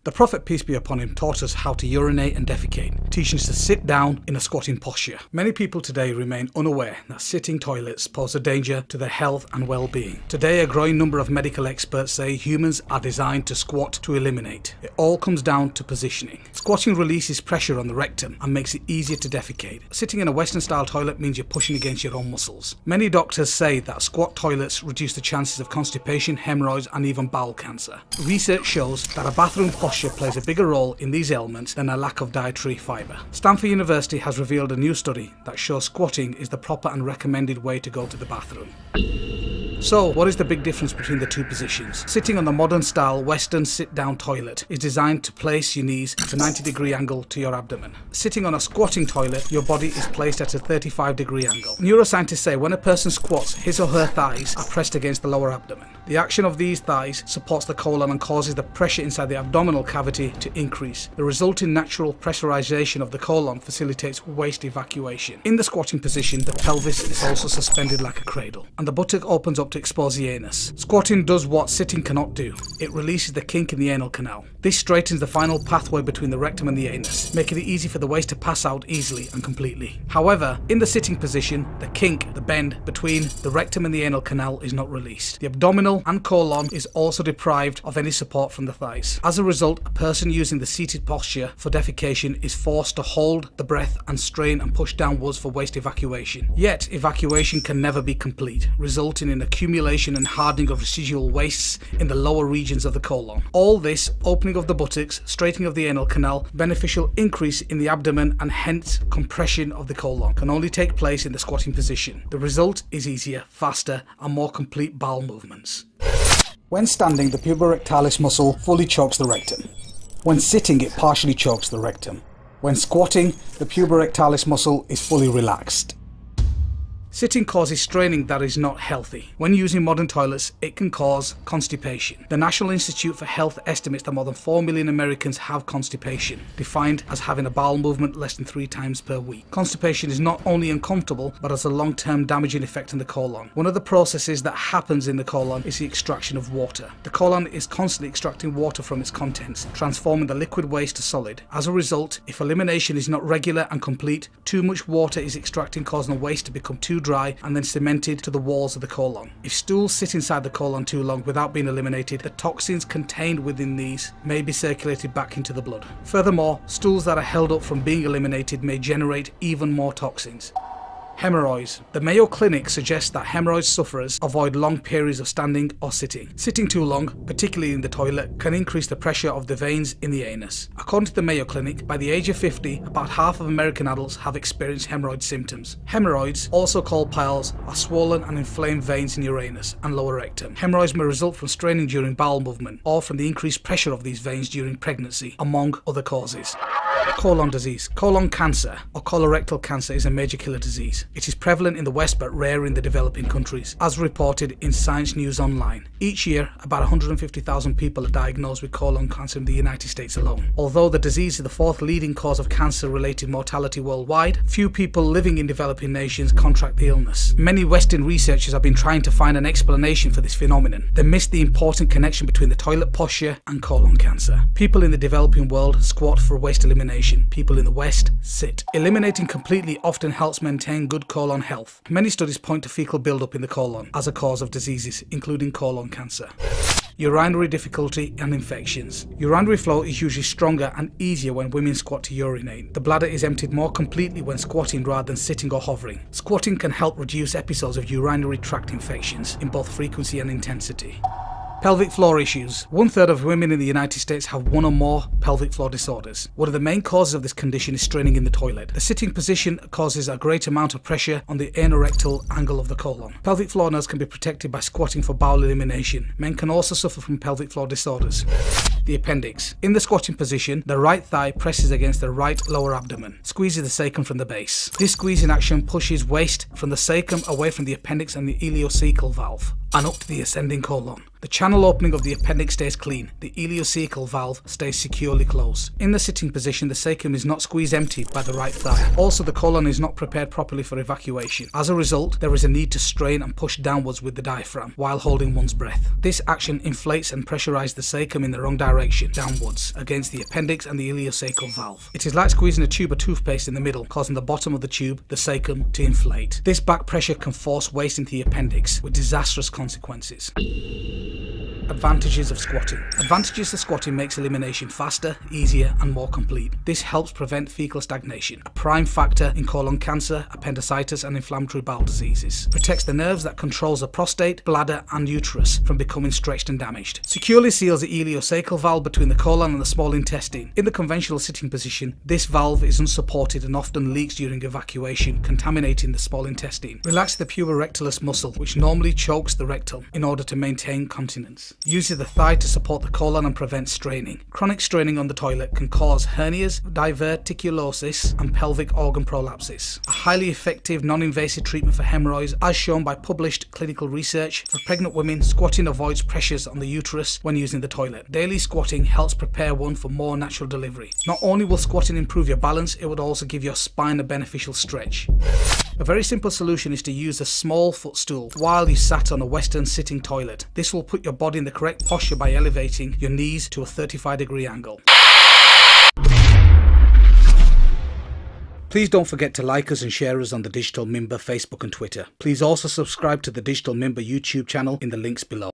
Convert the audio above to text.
The Prophet, peace be upon him, taught us how to urinate and defecate, teaching us to sit down in a squatting posture. Many people today remain unaware that sitting toilets pose a danger to their health and well-being. Today, a growing number of medical experts say humans are designed to squat to eliminate. It all comes down to positioning. Squatting releases pressure on the rectum and makes it easier to defecate. Sitting in a Western-style toilet means you're pushing against your own muscles. Many doctors say that squat toilets reduce the chances of constipation, hemorrhoids, and even bowel cancer. Research shows that a bathroom posture plays a bigger role in these ailments than a lack of dietary fibre. Stanford University has revealed a new study that shows squatting is the proper and recommended way to go to the bathroom. So, what is the big difference between the two positions? Sitting on the modern style Western sit-down toilet is designed to place your knees at a 90-degree angle to your abdomen. Sitting on a squatting toilet, your body is placed at a 35-degree angle. Neuroscientists say when a person squats, his or her thighs are pressed against the lower abdomen. The action of these thighs supports the colon and causes the pressure inside the abdominal cavity to increase. The resulting natural pressurization of the colon facilitates waste evacuation. In the squatting position, the pelvis is also suspended like a cradle, and the buttock opens up to expose the anus. Squatting does what sitting cannot do. It releases the kink in the anal canal. This straightens the final pathway between the rectum and the anus, making it easy for the waste to pass out easily and completely. However, in the sitting position, the kink, the bend between the rectum and the anal canal is not released. The abdominal and colon is also deprived of any support from the thighs. As a result, a person using the seated posture for defecation is forced to hold the breath and strain and push downwards for waste evacuation. Yet, evacuation can never be complete, resulting in accumulation and hardening of residual wastes in the lower regions of the colon. All this, opening of the buttocks, straightening of the anal canal, beneficial increase in the abdomen, and hence compression of the colon, can only take place in the squatting position. The result is easier, faster, and more complete bowel movements. When standing, the puborectalis muscle fully chokes the rectum. When sitting, it partially chokes the rectum. When squatting, the puborectalis muscle is fully relaxed. Sitting causes straining that is not healthy. When using modern toilets, it can cause constipation. The National Institute for Health estimates that more than 4 million Americans have constipation, defined as having a bowel movement less than 3 times per week. Constipation is not only uncomfortable, but has a long-term damaging effect on the colon. One of the processes that happens in the colon is the extraction of water. The colon is constantly extracting water from its contents, transforming the liquid waste to solid. As a result, if elimination is not regular and complete, too much water is extracting, causing the waste to become too dry and then cemented to the walls of the colon. If stools sit inside the colon too long without being eliminated, the toxins contained within these may be circulated back into the blood. Furthermore, stools that are held up from being eliminated may generate even more toxins. Hemorrhoids. The Mayo Clinic suggests that hemorrhoid sufferers avoid long periods of standing or sitting. Sitting too long, particularly in the toilet, can increase the pressure of the veins in the anus. According to the Mayo Clinic, by the age of 50, about half of American adults have experienced hemorrhoid symptoms. Hemorrhoids, also called piles, are swollen and inflamed veins in your anus and lower rectum. Hemorrhoids may result from straining during bowel movement or from the increased pressure of these veins during pregnancy, among other causes. Colon disease. Colon cancer or colorectal cancer is a major killer disease. It is prevalent in the West but rare in the developing countries, as reported in Science News Online. Each year, about 150,000 people are diagnosed with colon cancer in the United States alone. Although the disease is the 4th leading cause of cancer-related mortality worldwide, few people living in developing nations contract the illness. Many Western researchers have been trying to find an explanation for this phenomenon. They miss the important connection between the toilet posture and colon cancer. People in the developing world squat for waste elimination. People in the West sit. Eliminating completely often helps maintain good colon health. Many studies point to fecal buildup in the colon as a cause of diseases, including colon cancer. Urinary difficulty and infections. Urinary flow is usually stronger and easier when women squat to urinate. The bladder is emptied more completely when squatting rather than sitting or hovering. Squatting can help reduce episodes of urinary tract infections in both frequency and intensity. Pelvic floor issues. 1/3 of women in the United States have one or more pelvic floor disorders. One of the main causes of this condition is straining in the toilet. The sitting position causes a great amount of pressure on the anorectal angle of the colon. Pelvic floor nerves can be protected by squatting for bowel elimination. Men can also suffer from pelvic floor disorders. The appendix. In the squatting position, the right thigh presses against the right lower abdomen, squeezes the sacrum from the base. This squeezing action pushes waste from the sacrum away from the appendix and the ileocecal valve and up to the ascending colon. The channel opening of the appendix stays clean. The ileocecal valve stays securely closed. In the sitting position, the sacrum is not squeezed empty by the right thigh. Also, the colon is not prepared properly for evacuation. As a result, there is a need to strain and push downwards with the diaphragm while holding one's breath. This action inflates and pressurizes the sacrum in the wrong direction, downwards, against the appendix and the ileocecal valve. It is like squeezing a tube of toothpaste in the middle, causing the bottom of the tube, the sacrum, to inflate. This back pressure can force waste into the appendix, with disastrous consequences. Advantages of squatting. Advantages of squatting makes elimination faster, easier and more complete. This helps prevent fecal stagnation, a prime factor in colon cancer, appendicitis and inflammatory bowel diseases. Protects the nerves that controls the prostate, bladder and uterus from becoming stretched and damaged. Securely seals the ileocecal valve between the colon and the small intestine. In the conventional sitting position, this valve is unsupported and often leaks during evacuation, contaminating the small intestine. Relax the puborectalis muscle, which normally chokes the rectum, in order to maintain continence. Uses the thigh to support the colon and prevent straining. Chronic straining on the toilet can cause hernias, diverticulosis and pelvic organ prolapses. A highly effective non-invasive treatment for hemorrhoids, as shown by published clinical research. For pregnant women, squatting avoids pressures on the uterus when using the toilet. Daily squatting helps prepare one for more natural delivery. Not only will squatting improve your balance, it would also give your spine a beneficial stretch. A very simple solution is to use a small footstool while you sat on a Western sitting toilet. This will put your body in the correct posture by elevating your knees to a 35-degree angle. Please don't forget to like us and share us on the Digital Mimbar Facebook and Twitter. Please also subscribe to the Digital Mimbar YouTube channel in the links below.